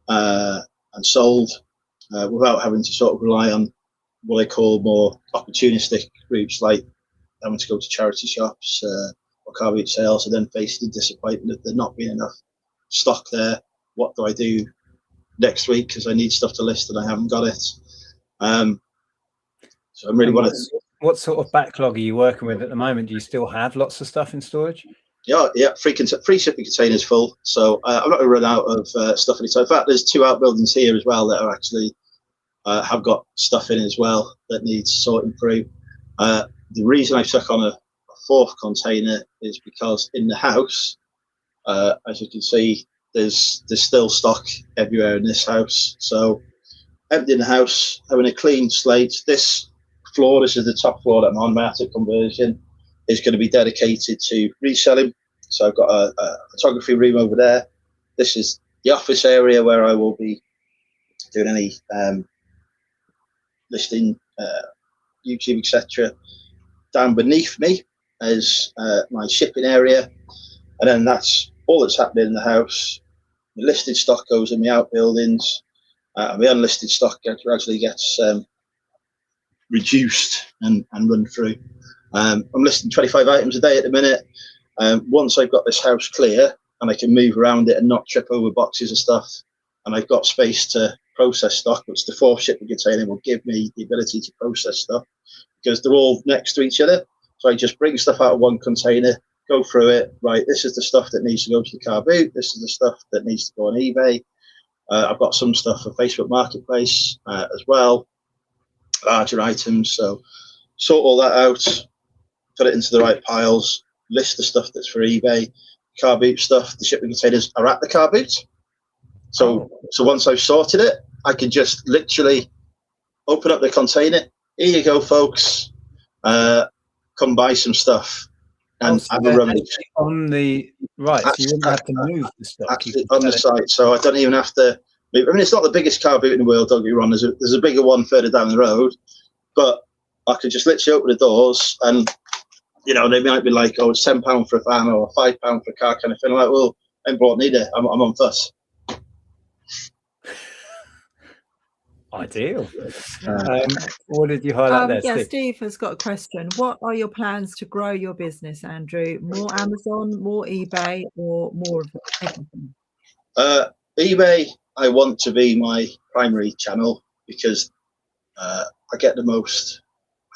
and sold without having to sort of rely on what I call more opportunistic routes, like having to go to charity shops or car boot sales, and then facing the disappointment of there not being enough stock there. What do I do next week? Because I need stuff to list and I haven't got it. So I'm really want to. What sort of backlog are you working with at the moment? Do you still have lots of stuff in storage? Yeah, free shipping containers full. So I'm not going to run out of stuff anytime. In fact, there's 2 outbuildings here as well that are actually have got stuff in as well that needs sorting through. The reason I took on a 4th container is because in the house, as you can see, there's still stock everywhere in this house. So emptying the house, having a clean slate. This floor, this is the top floor that I'm on, my attic conversion, is going to be dedicated to reselling. So I've got a photography room over there. This is the office area where I will be doing any listing, YouTube, etc. Down beneath me is my shipping area, and then that's all that's happening in the house. The listed stock goes in the outbuildings, and the unlisted stock gradually gets reduced and run through. I'm listing 25 items a day at the minute. Once I've got this house clear and I can move around it and not trip over boxes of stuff, and I've got space to process stock, which the 4th shipping container will give me the ability to process stuff, because they're all next to each other. So I just bring stuff out of one container, go through it. Right, this is the stuff that needs to go to the car boot. This is the stuff that needs to go on eBay. I've got some stuff for Facebook Marketplace as well, larger items. So sort all that out, put it into the right piles, list the stuff that's for eBay. Car boot stuff, the shipping containers are at the car boot. So once I've sorted it, I can just literally open up the container. Here you go, folks. Come buy some stuff and have a rummage. On the right, so you don't have to move the stuff. Actually on the site, so I don't even have to. I mean, it's not the biggest car boot in the world. Don't get me wrong. There's a bigger one further down the road, but I could just literally open the doors, and they might be like, "Oh, it's £10 for a van or £5 for a car," kind of thing. I'm like, well, I ain't brought neither. I'm on fuss. Ideal. What did you highlight there? Yeah, Steve has got a question. What are your plans to grow your business, Andrew? More Amazon, more eBay, or more of everything? eBay, I want to be my primary channel because I get the most.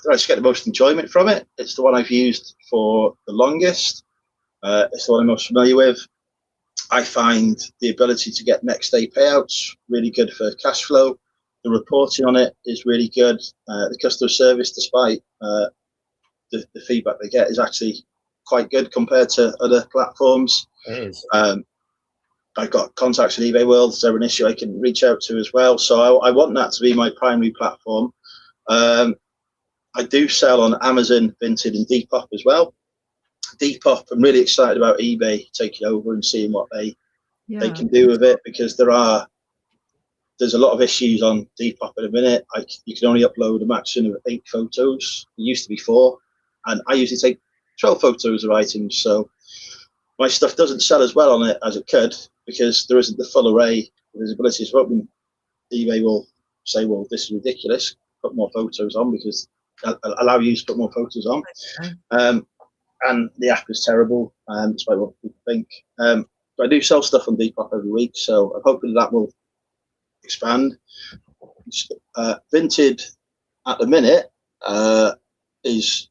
I just get the most enjoyment from it. It's the one I've used for the longest. It's the one I'm most familiar with. I find the ability to get next day payouts really good for cash flow. The reporting on it is really good. The customer service, despite the feedback they get, is actually quite good compared to other platforms. It is. I've got contacts in eBay World. Is there an issue I can reach out to as well? So I want that to be my primary platform. I do sell on Amazon, Vinted, and Depop as well. Depop, I'm really excited about eBay taking over and seeing what they can do with it, because there's a lot of issues on Depop at a minute. You can only upload a maximum of 8 photos. It used to be 4, and I usually take 12 photos of items. So my stuff doesn't sell as well on it as it could, because there isn't the full array of visibility. So eBay will say, well, this is ridiculous, put more photos on, because allow you to put more photos on. And the app is terrible, despite what people think. But I do sell stuff on Depop every week, so I'm hoping that will expand. Vinted at the minute is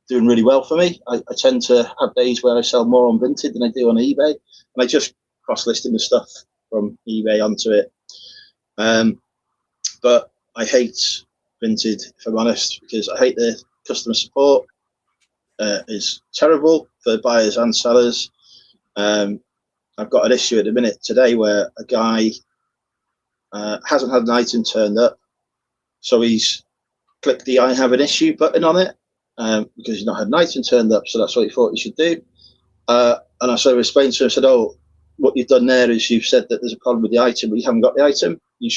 doing really well for me. I tend to have days where I sell more on Vinted than I do on eBay, and I just cross-listing the stuff from eBay onto it. But I hate Vinted, if I'm honest, because I hate the customer support. Is terrible for buyers and sellers. I've got an issue at the minute today where a guy hasn't had an item turned up, so he's clicked the "I have an issue" button on it because he's not had an item turned up, so that's what he thought he should do. And I sort of explained to him, I said, "Oh, what you've done there is you've said that there's a problem with the item, but you haven't got the item. You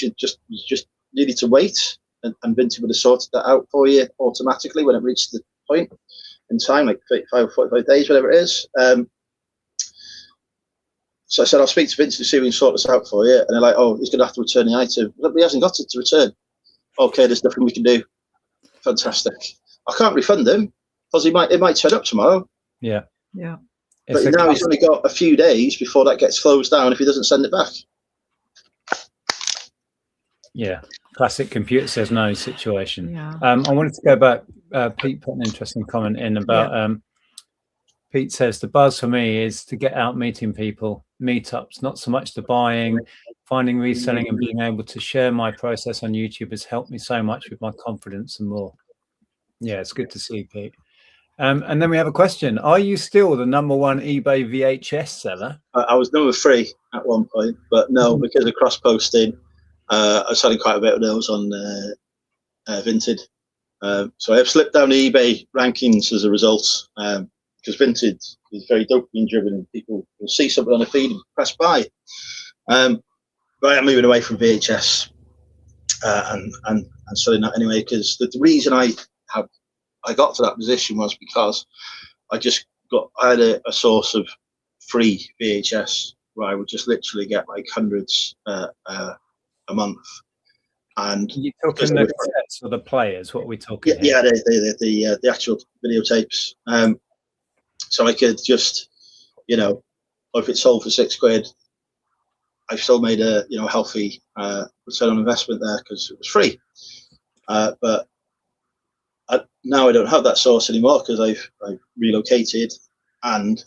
needed to wait, and Vinted would have sorted that out for you automatically when it reached the point in time, like 35 or 45 days, whatever it is." So I said, "I'll speak to Vinted to see if we can sort this out for you." And they're like, "Oh, he's going to have to return the item." But he hasn't got it to return. Okay, there's nothing we can do. Fantastic. I can't refund him because it might turn up tomorrow. Yeah. But now he's only got a few days before that gets closed down if he doesn't send it back. Yeah, classic computer says no situation. Yeah. I wanted to go back. Pete put an interesting comment in about. Pete says the buzz for me is to get out meeting people, meetups, not so much the buying. Finding reselling and being able to share my process on YouTube has helped me so much with my confidence and more. Yeah, it's good to see, Pete. And then we have a question. Are you still the #1 eBay VHS seller? I was number 3 at one point, but no, because of cross-posting, I was selling quite a bit of those on Vinted. So I have slipped down the eBay rankings as a result, because Vinted is very dopamine-driven and people will see something on the feed and press buy. But I'm moving away from VHS and selling that anyway, because the reason I got to that position was because I had a source of free VHS where I would just literally get like hundreds a month. And you talking the cassettes or the players? What are we talking? Yeah, the actual videotapes. So I could just, if it sold for £6, I still made a healthy return on investment there because it was free. But now I don't have that source anymore because I've relocated, and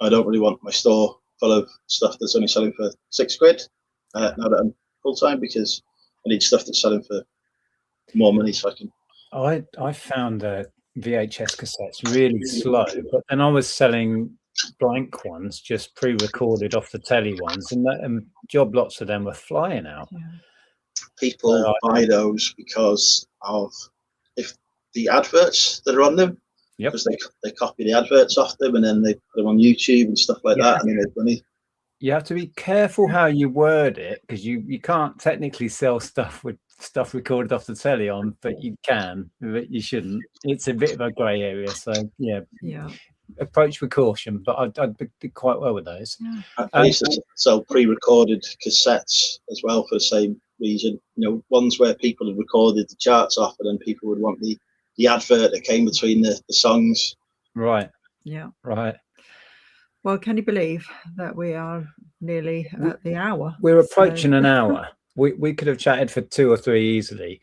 I don't really want my store full of stuff that's only selling for £6 now that I'm full time, because I need stuff that's selling for more money so I can. I found the VHS cassettes really slow, but then I was selling blank ones, just pre-recorded off the telly ones, and job lots of them were flying out. Yeah. People buy those because of the adverts that are on them. Yep. Because they copy the adverts off them and then they put them on YouTube and stuff like that, and they make money. You have to be careful how you word it, because you can't technically sell stuff with stuff recorded off the telly on, but you can, but you shouldn't. It's a bit of a grey area, so yeah. Approach with caution, but I did quite well with those. I used to sell pre-recorded cassettes as well for the same reason. Ones where people had recorded the charts off, and then people would want the advert that came between the songs. Right. Yeah. Right. Well, can you believe that we are nearly at the hour? We're approaching an hour. We could have chatted for 2 or 3 easily.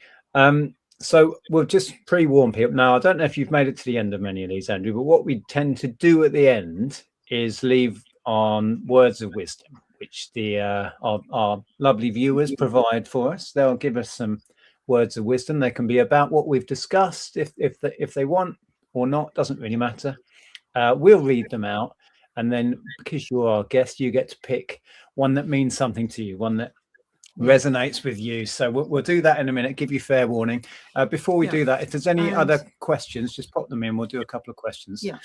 So we'll just pre-warn people. Now, I don't know if you've made it to the end of many of these, Andrew, but what we tend to do at the end is leave on words of wisdom, which our lovely viewers provide for us. They'll give us some words of wisdom. They can be about what we've discussed, if they want or not, doesn't really matter. We'll read them out, and then because you're our guest, you get to pick one that means something to you, one that resonates with you. So we'll do that in a minute. Give you fair warning. Before we do that, if there's any other questions, just pop them in. We'll do a couple of questions. Yeah.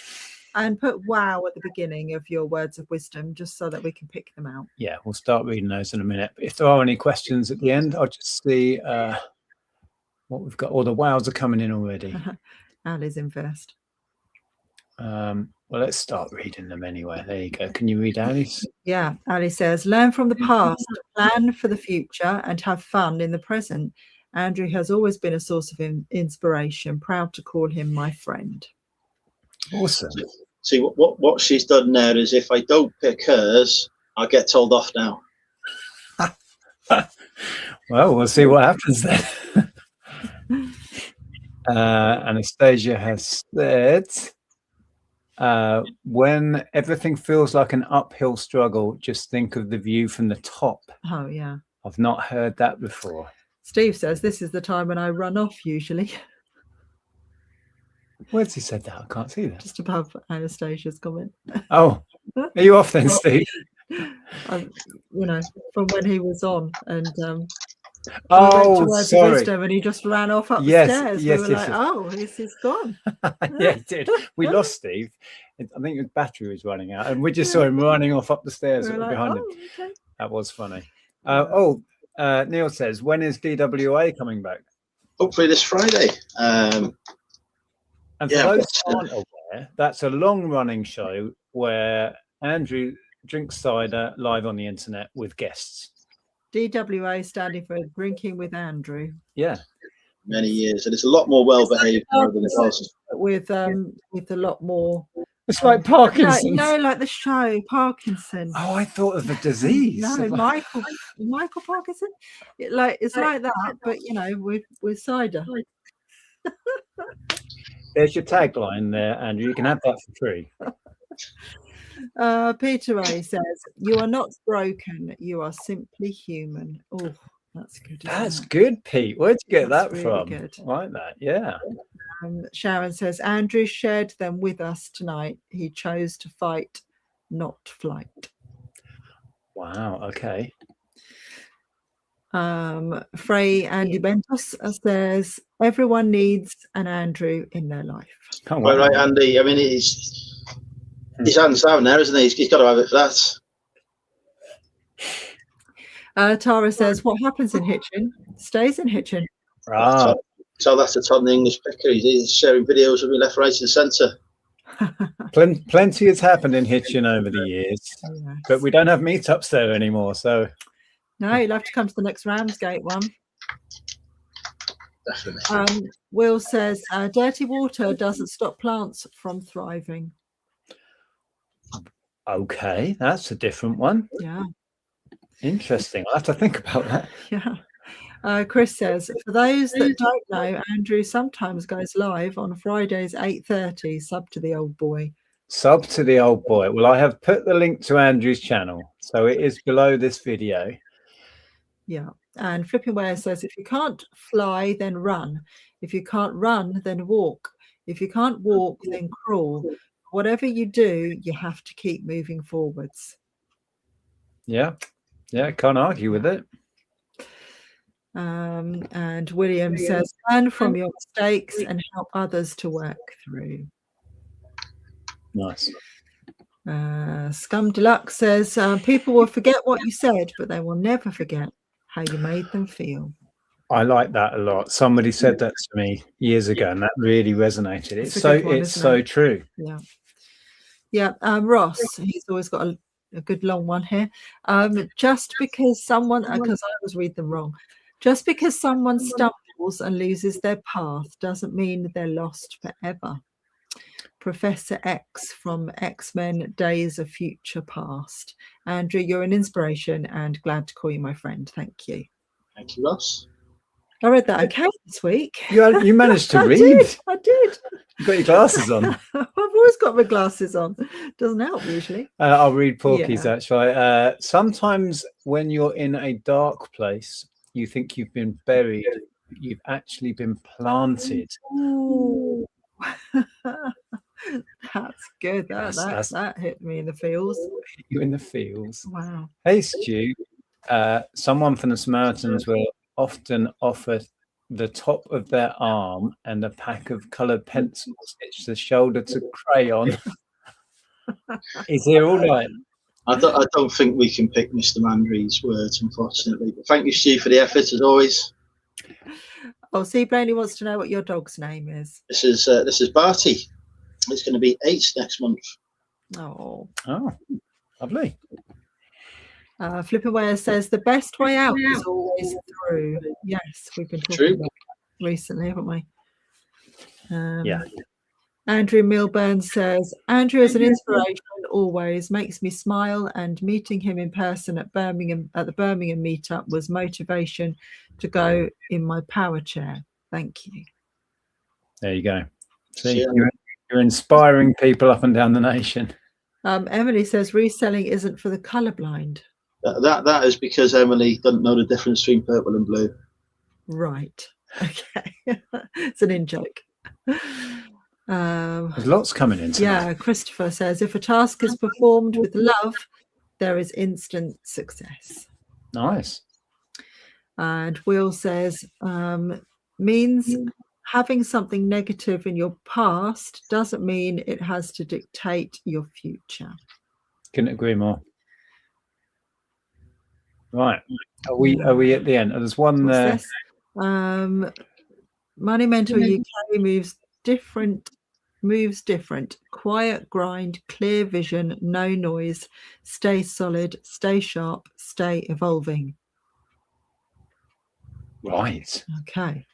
And put wow at the beginning of your words of wisdom, just so that we can pick them out. Yeah, we'll start reading those in a minute. But if there are any questions at the end, I'll just see what we've got. All the wows are coming in already. Ali's in first. Well, let's start reading them anyway. There you go. Can you read Ali's? Yeah, Ali says, learn from the past, plan for the future, and have fun in the present. Andrew has always been a source of inspiration. Proud to call him my friend. Awesome. See, what she's done there is, if I don't pick hers, I'll get told off now. Well, we'll see what happens then. Anastasia has said, when everything feels like an uphill struggle, just think of the view from the top. Oh, yeah. I've not heard that before. Steve says, this is the time when I run off usually. Where's he said that? I can't see that. Just above Anastasia's comment. Oh, are you off then, Steve? You know, from when he was on, and Oh, words of sorry. wisdom, and he just ran off up the Yes, stairs. yes, We were yes, like, yes. oh, he's gone. Yeah, he did. We lost Steve. I think his battery was running out, and we just saw him running off up the stairs We were like, behind oh, him. okay. That was funny. Yeah. Neil says, when is DWA coming back? Hopefully this Friday. And for Yeah, those but, who aren't aware, that's a long-running show where Andrew drinks cider live on the internet with guests. DWA standing for Drinking with Andrew. Yeah. many years, and it's a lot more well-behaved now than it was. With a lot more. It's like Parkinson's. No, like the show Parkinson. Oh, I thought of the disease. No, Michael Parkinson. It's like that, but you know, with cider. There's your tagline there, Andrew. You can have that for free. Peter A says, "You are not broken. You are simply human." Oh, that's good. That's good, Pete. Where'd you get that really from? good. I like that. Yeah. Sharon says, "Andrew shared them with us tonight. He chose to fight, not flight." Wow. Okay. Frey Andy Bentos says, "Everyone needs an Andrew in their life." Oh, Quite right, Andy. I mean, his hand's down there, isn't he? He's got to have it for that. Tara says, "What happens in Hitchin stays in Hitchin." Ah. So that's a Tom the English picker. He's sharing videos with me left, right, and centre. Plenty has happened in Hitchin over the years, Yes. but we don't have meetups there anymore. So no, you'll have to come to the next Ramsgate one. Definitely. Will says, "Dirty water doesn't stop plants from thriving." Okay, that's a different one. Yeah. Interesting. I'll have to think about that. Yeah. Chris says, "For those that don't know, Andrew sometimes goes live on Fridays 8:30. Sub to the old boy." Sub to the old boy. Well, I have put the link to Andrew's channel, so it is below this video. Yeah. And Flipping Ware says, "If you can't fly, then run. If you can't run, then walk. If you can't walk, then crawl. Whatever you do, you have to keep moving forwards." Yeah. Yeah, can't argue with it. And William says, "Learn from your mistakes and help others to work through." Nice. Scum Deluxe says, "People will forget what you said, but they will never forget how you made them feel." I like that a lot. Somebody said that to me years ago, and that really resonated. It's so true. Yeah. Yeah. Ross, he's always got a good long one here. Just because someone, because I always read them wrong, just because someone stumbles and loses their path doesn't mean they're lost forever. Professor X from X-Men Days of Future Past. Andrew, you're an inspiration and glad to call you my friend. Thank you. Thank you, Ross. I read that okay this week. You managed to read. I did. You've got your glasses on. I've always got my glasses on. Doesn't help usually. I'll read Porky's actually. Sometimes when you're in a dark place, you think you've been buried. You've actually been planted. Ooh. That's good. That hit me in the feels. Hit you in the feels. Wow. Hey, Stu. Someone from the Samaritans will often offer the top of their arm and a pack of coloured pencils stitched the shoulder to crayon. Is he all right? I don't think we can pick Mr. Mandry's words, unfortunately. But thank you, Steve, for the effort as always. Oh, see, Blaney wants to know what your dog's name is. This is Barty. It's going to be 8 next month. Oh, lovely. Flipping Ware says the best way out is always through. Yes, we've been talking about that recently, haven't we? Yeah. Andrew Milburn says, "Andrew is an inspiration always, makes me smile, and meeting him in person at the Birmingham meetup was motivation to go in my power chair. Thank you." There you go. See, you're inspiring people up and down the nation. Emily says reselling isn't for the colorblind. That is because Emily doesn't know the difference between purple and blue. Right. Okay. It's an in-joke. There's lots coming in tonight. Yeah, Christopher says, "If a task is performed with love, there is instant success. Nice. And Will says, means having something negative in your past doesn't mean it has to dictate your future. Couldn't agree more. Right. Are we at the end? There's one there. Money Mentor UK moves different. Quiet grind, clear vision, no noise. Stay solid, stay sharp, stay evolving. Right. Okay.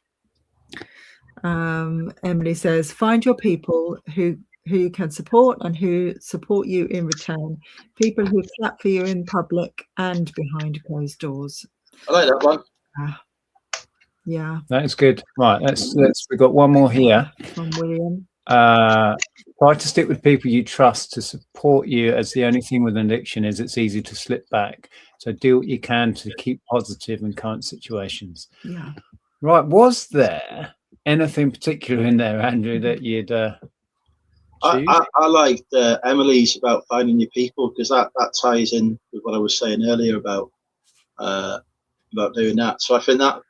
Emily says, find your people who you can support and who support you in return. People who clap for you in public and behind closed doors. I like that one. Yeah. That is good. Right. We've got one more here. From William. Try to stick with people you trust to support you, as the only thing with an addiction is it's easy to slip back. So do what you can to keep positive in current situations. Yeah. Right. Was there anything particular in there, Andrew, that you'd I liked Emily's about finding your people, because that ties in with what I was saying earlier about doing that. So I think that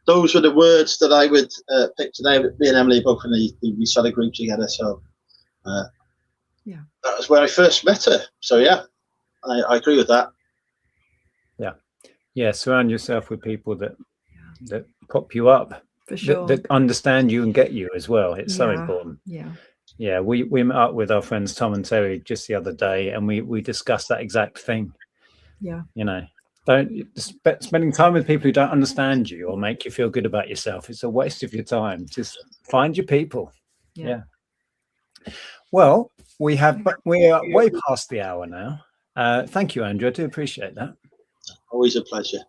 those were the words that I would pick today. Me and Emily both in the reseller group together. So yeah, that was where I first met her. So yeah, I agree with that. Yeah. Surround yourself with people that pop you up, for sure, that understand you and get you as well. It's so important. Yeah. We met up with our friends Tom and Terry just the other day, and we discussed that exact thing. Yeah. You know, spending time with people who don't understand you or make you feel good about yourself, it's a waste of your time. Just find your people. Yeah. Well, we are way past the hour now. Thank you, Andrea. I do appreciate that. Always a pleasure.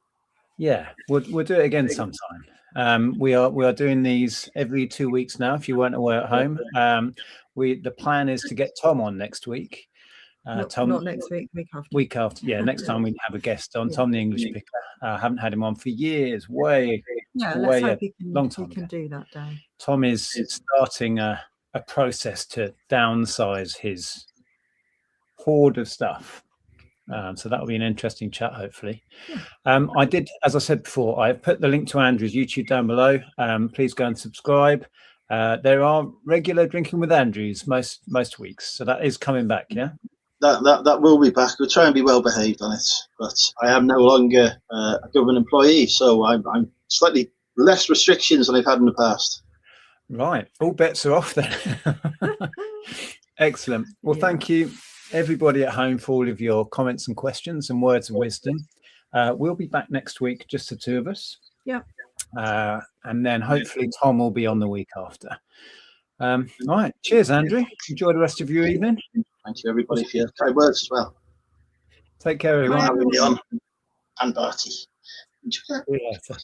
Yeah, we'll do it again sometime. We are doing these every 2 weeks now, if you weren't aware at home. The plan is to get Tom on next week. Tom, not next week, week after. Yeah, next time we have a guest on. Tom, the English picker. Haven't had him on for years. Let's hope long time. We can do that day. Tom is starting a process to downsize his hoard of stuff. So that'll be an interesting chat, hopefully. I did, as I said before, I put the link to Andrew's YouTube down below. Please go and subscribe. There are regular Drinking with Andrews most weeks, so that is coming back. Yeah. That will be back. We'll try and be well behaved on it, but I am no longer a government employee, so I'm slightly less restrictions than I've had in the past. Right, all bets are off then. Excellent. Well, thank you everybody at home for all of your comments and questions and words of wisdom. We'll be back next week, just the two of us. Yeah. And then hopefully Tom will be on the week after. All right. Cheers, Andrew. Enjoy the rest of your evening. Thank you, everybody, for your kind words as well. Take care, everyone. Having me on, and Barty. Enjoy that. See you later.